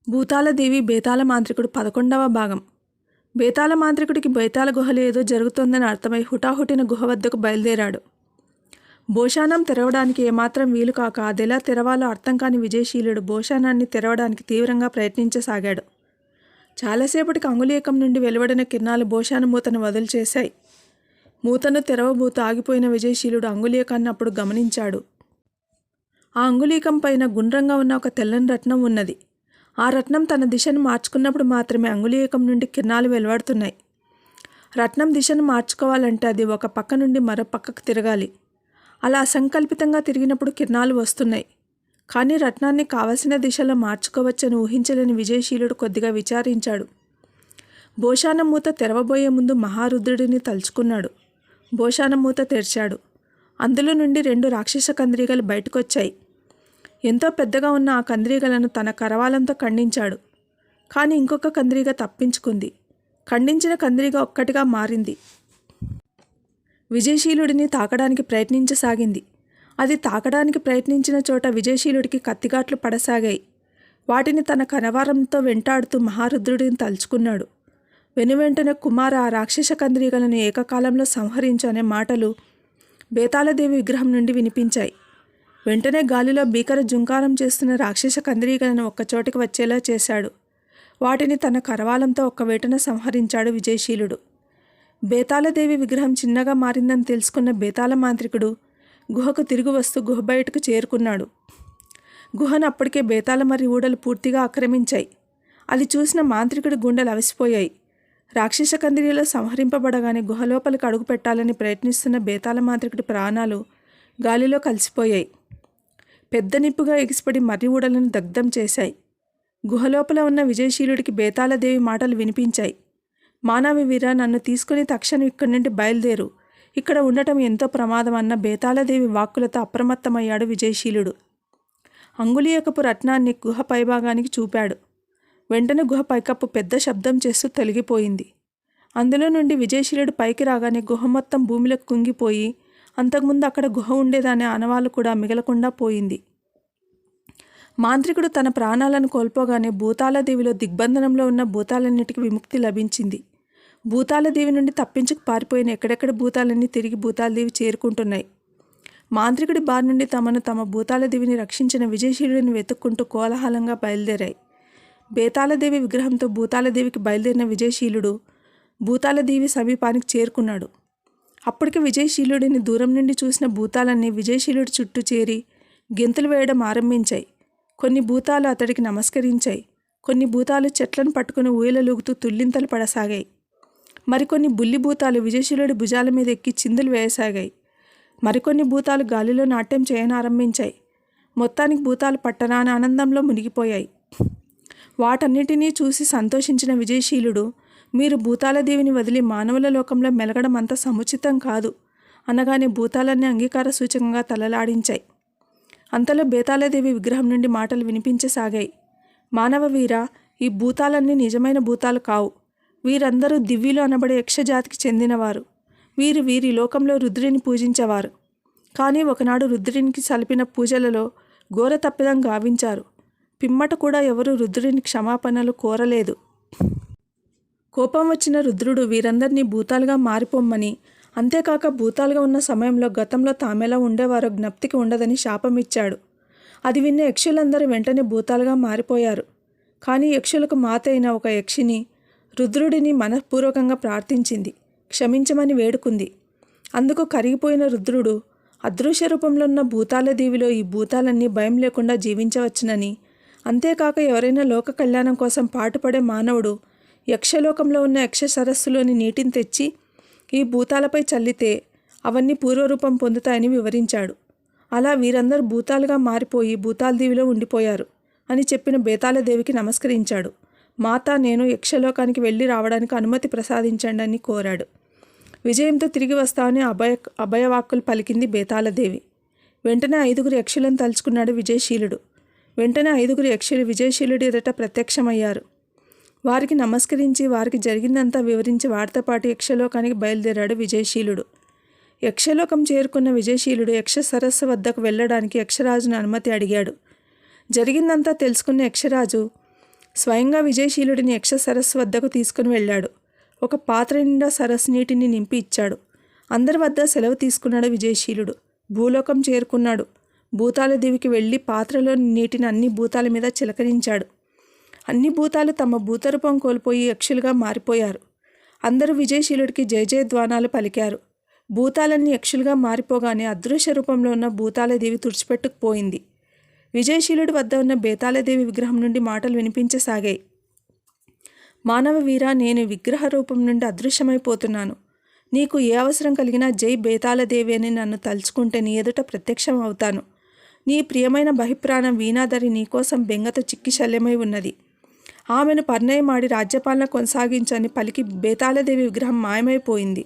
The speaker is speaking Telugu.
భూతాలదేవి బేతాళ మాంత్రికుడు 11వ భాగం. బేతాళ మాంత్రికుడికి బేతాళ గుహలో ఏదో జరుగుతోందని అర్థమై హుటాహుటిన గుహ వద్దకు బయలుదేరాడు. భోషాణం తెరవడానికి ఏమాత్రం వీలు కాక అదెలా తెరవాలో అర్థం కాని విజయశీలుడు భోషాణాన్ని తెరవడానికి తీవ్రంగా ప్రయత్నించసాగాడు. చాలాసేపటికి అంగుళీకం నుండి వెలువడిన కిరణాలు భోషాణ మూతను వదిలిచేశాయి. మూతను తెరవబోతూ ఆగిపోయిన విజయశీలుడు అంగుళీకాన్ని అప్పుడు గమనించాడు. ఆ అంగుళీకం పైన గుండ్రంగా ఉన్న ఒక తెల్లని రత్నం ఉన్నది. ఆ రత్నం తన దిశను మార్చుకున్నప్పుడు మాత్రమే అంగుళీకం నుండి కిరణాలు వెలువడుతున్నాయి. రత్నం దిశను మార్చుకోవాలంటే అది ఒక పక్క నుండి మరో పక్కకు తిరగాలి. అలా అసంకల్పితంగా తిరిగినప్పుడు కిరణాలు వస్తున్నాయి. కానీ రత్నాన్ని కావలసిన దిశలో మార్చుకోవచ్చని ఊహించలేని విజయశీలుడు కొద్దిగా విచారించాడు. భోషాణ మూత తెరవబోయే ముందు మహారుద్రుడిని తలుచుకున్నాడు. భోషాణ మూత తెరిచాడు. అందులో నుండి 2 రాక్షస కందిరీగలు బయటకొచ్చాయి. ఎంతో పెద్దగా ఉన్న ఆ కందిరీగలను తన కరవాలంతో ఖండించాడు. కానీ ఇంకొక కందిరీగ తప్పించుకుంది. ఖండించిన కందిరీగ ఒక్కటిగా మారింది. విజయశీలుడిని తాకడానికి ప్రయత్నించసాగింది. అది తాకడానికి ప్రయత్నించిన చోట విజయశీలుడికి కత్తిగాట్లు పడసాగాయి. వాటిని తన కరవాలంతో వెంటాడుతూ మహారుద్రుడిని తలుచుకున్నాడు. వెనువెంటనే కుమార ఆ రాక్షస కందిరీగలను ఏకకాలంలో సంహరించు అనే మాటలు బేతాళదేవి విగ్రహం నుండి వినిపించాయి. వెంటనే గాలిలో భీకర జుంకారం చేస్తున్న రాక్షస కందిరీగలను ఒక్కచోటికి వచ్చేలా చేశాడు. వాటిని తన కరవాలంతో ఒక్క వేటన సంహరించాడు విజయశీలుడు. బేతాళదేవి విగ్రహం చిన్నగా మారిందని తెలుసుకున్న బేతాళ మాంత్రికుడు గుహకు తిరిగి వస్తూ గుహ బయటకు చేరుకున్నాడు. గుహను అప్పటికే బేతాళ మరి ఊడలు పూర్తిగా ఆక్రమించాయి. అది చూసిన మాంత్రికుడి గుండెలు అవిసిపోయాయి. రాక్షస కందిరీలో సంహరింపబడగానే గుహ లోపలికి అడుగు పెట్టాలని ప్రయత్నిస్తున్న బేతాళ మాంత్రికుడి ప్రాణాలు గాలిలో కలిసిపోయాయి. పెద్ద నిప్పుగా ఎగిసిపడి మర్రి ఊడలను దగ్ధం చేశాయి. గుహలోపల ఉన్న విజయశీలుడికి బేతాళదేవి మాటలు వినిపించాయి. మానవ వీర, నన్ను తీసుకుని తక్షణం ఇక్కడి నుండి బయలుదేరు. ఇక్కడ ఉండటం ఎంతో ప్రమాదం అన్న బేతాళదేవి వాక్కులతో అప్రమత్తమయ్యాడు విజయశీలుడు. అంగుళీయకపు రత్నాన్ని గుహ పైభాగానికి చూపాడు. వెంటనే గుహ పైకప్పు పెద్ద శబ్దం చేస్తూ తొలగిపోయింది. అందులో నుండి విజయశీలుడు పైకి రాగానే గుహ మొత్తం భూమిలోకి కుంగిపోయి అంతకుముందు అక్కడ గుహ ఉండేదనే ఆనవాలు కూడా మిగలకుండా పోయింది. మాంత్రికుడు తన ప్రాణాలను కోల్పోగానే భూతాళదేవిలో దిగ్బంధనంలో ఉన్న భూతాలన్నిటికీ విముక్తి లభించింది. భూతాళదేవి నుండి తప్పించుకు పారిపోయిన ఎక్కడెక్కడ భూతాలన్నీ తిరిగి భూతాళదేవి చేరుకుంటున్నాయి. మాంత్రికుడి బారి నుండి తమ భూతాళదేవిని రక్షించిన విజయశీలుడిని వెతుక్కుంటూ కోలాహలంగా బయలుదేరాయి. బేతాళదేవి విగ్రహంతో భూతాళదేవికి బయలుదేరిన విజయశీలుడు భూతాళదేవి సమీపానికి చేరుకున్నాడు. అప్పటికి విజయశీలుడిని దూరం నుండి చూసిన భూతాలన్నీ విజయశీలుడి చుట్టూ చేరి గెంతులు వేయడం ఆరంభించాయి. కొన్ని భూతాలు అతడికి నమస్కరించాయి. కొన్ని భూతాలు చెట్లను పట్టుకుని ఊయలలూగుతూ తుల్లింతలు పడసాగాయి. మరికొన్ని బుల్లి భూతాలు విజయశీలుడి భుజాల మీద ఎక్కి చిందులు వేయసాగాయి. మరికొన్ని భూతాలు గాలిలో నాట్యం చేయనారంభించాయి. మొత్తానికి భూతాలు పట్టరాని ఆనందంలో మునిగిపోయాయి. వాటన్నిటినీ చూసి సంతోషించిన విజయశీలుడు, మీరు భూతాళదేవిని వదిలి మానవుల లోకంలో మెలగడం అంత సముచితం కాదు అనగానే భూతాలన్నీ అంగీకార సూచకంగా తలలాడించాయి. అంతలో బేతాళదేవి విగ్రహం నుండి మాటలు వినిపించసాగాయి. మానవ వీర, ఈ భూతాలన్నీ నిజమైన భూతాలు కావు. వీరందరూ దివ్యులు అనబడే యక్షజాతికి చెందినవారు. వీరి లోకంలో రుద్రుని పూజించేవారు. కానీ ఒకనాడు రుద్రునికి సలిపిన పూజలలో ఘోర తప్పిదం గావించారు. పిమ్మట కూడా ఎవరూ రుద్రుని క్షమాపణలు కోరలేదు. కోపం వచ్చిన రుద్రుడు వీరందరినీ భూతాలుగా మారిపోమ్మని, అంతేకాక భూతాలుగా ఉన్న సమయంలో గతంలో తామెలా ఉండేవారో జ్ఞప్తికి ఉండదని శాపమిచ్చాడు. అది విన్న యక్షులందరూ వెంటనే భూతాలుగా మారిపోయారు. కానీ యక్షులకు మాత అయిన ఒక యక్షిని రుద్రుడిని మనఃపూర్వకంగా ప్రార్థించింది. క్షమించమని వేడుకుంది. అందుకు కరిగిపోయిన రుద్రుడు అదృశ్య రూపంలో ఉన్న భూతాళదేవిలో ఈ భూతాలన్నీ భయం లేకుండా జీవించవచ్చునని, అంతేకాక ఎవరైనా లోక కళ్యాణం కోసం పాటుపడే మానవుడు యక్షలోకంలో ఉన్న యక్ష సరస్సులోని నీటిని తెచ్చి ఈ భూతాలపై చల్లితే అవన్నీ పూర్వరూపం పొందుతాయని వివరించాడు. అలా వీరందరూ భూతాలుగా మారిపోయి భూతాళదేవిలో ఉండిపోయారు అని చెప్పిన బేతాళదేవికి నమస్కరించాడు. మాత, నేను యక్షలోకానికి వెళ్ళి రావడానికి అనుమతి ప్రసాదించండి అని కోరాడు. విజయంతో తిరిగి వస్తామని అభయవాక్కులు పలికింది బేతాళదేవి. వెంటనే 5 యక్షులను తలుచుకున్నాడు విజయశీలుడు. వెంటనే 5 యక్షులు విజయశీలుడి ఎదుట ప్రత్యక్షమయ్యారు. వారికి నమస్కరించి వారికి జరిగిందంతా వివరించి వారితో పాటు యక్షలోకానికి బయలుదేరాడు విజయశీలుడు. యక్షలోకం చేరుకున్న విజయశీలుడు యక్ష సరస్సు వద్దకు వెళ్ళడానికి యక్షరాజును అనుమతి అడిగాడు. జరిగిందంతా తెలుసుకున్న యక్షరాజు స్వయంగా విజయశీలుడిని యక్ష సరస్సు వద్దకు తీసుకుని వెళ్ళాడు. ఒక పాత్ర నిండా సరస్సు నీటిని నింపి ఇచ్చాడు. అందరి వద్ద సెలవు తీసుకున్నాడు విజయశీలుడు. భూలోకం చేరుకున్నాడు. భూతాలదేవికి వెళ్ళి పాత్రలోని నీటిని అన్ని భూతాల మీద చిలకరించాడు. అన్ని భూతాలు తమ భూతరూపం కోల్పోయి యక్షులుగా మారిపోయారు. అందరూ విజయశీలుడికి జయజయధ్వానాలు పలికారు. భూతాలన్నీ యక్షులుగా మారిపోగానే అదృశ్య రూపంలో ఉన్న భూతాలదేవి తుడిచిపెట్టుకుపోయింది. విజయశీలుడి వద్ద ఉన్న బేతాళదేవి విగ్రహం నుండి మాటలు వినిపించసాగాయి. మానవ వీరా, నేను విగ్రహ రూపం నుండి అదృశ్యమైపోతున్నాను. నీకు ఏ అవసరం కలిగినా జై బేతాళదేవి అని నన్ను తలుచుకుంటే నీ ఎదుట ప్రత్యక్షం అవుతాను. నీ ప్రియమైన బహిప్రాణం వీణాధరి నీకోసం బెంగతో చిక్కి శల్యమై ఉన్నది. ఆమెను పర్ణయమాడి రాజ్యపాలన కొనసాగించని పలికి బేతాళదేవి విగ్రహం మాయమైపోయింది.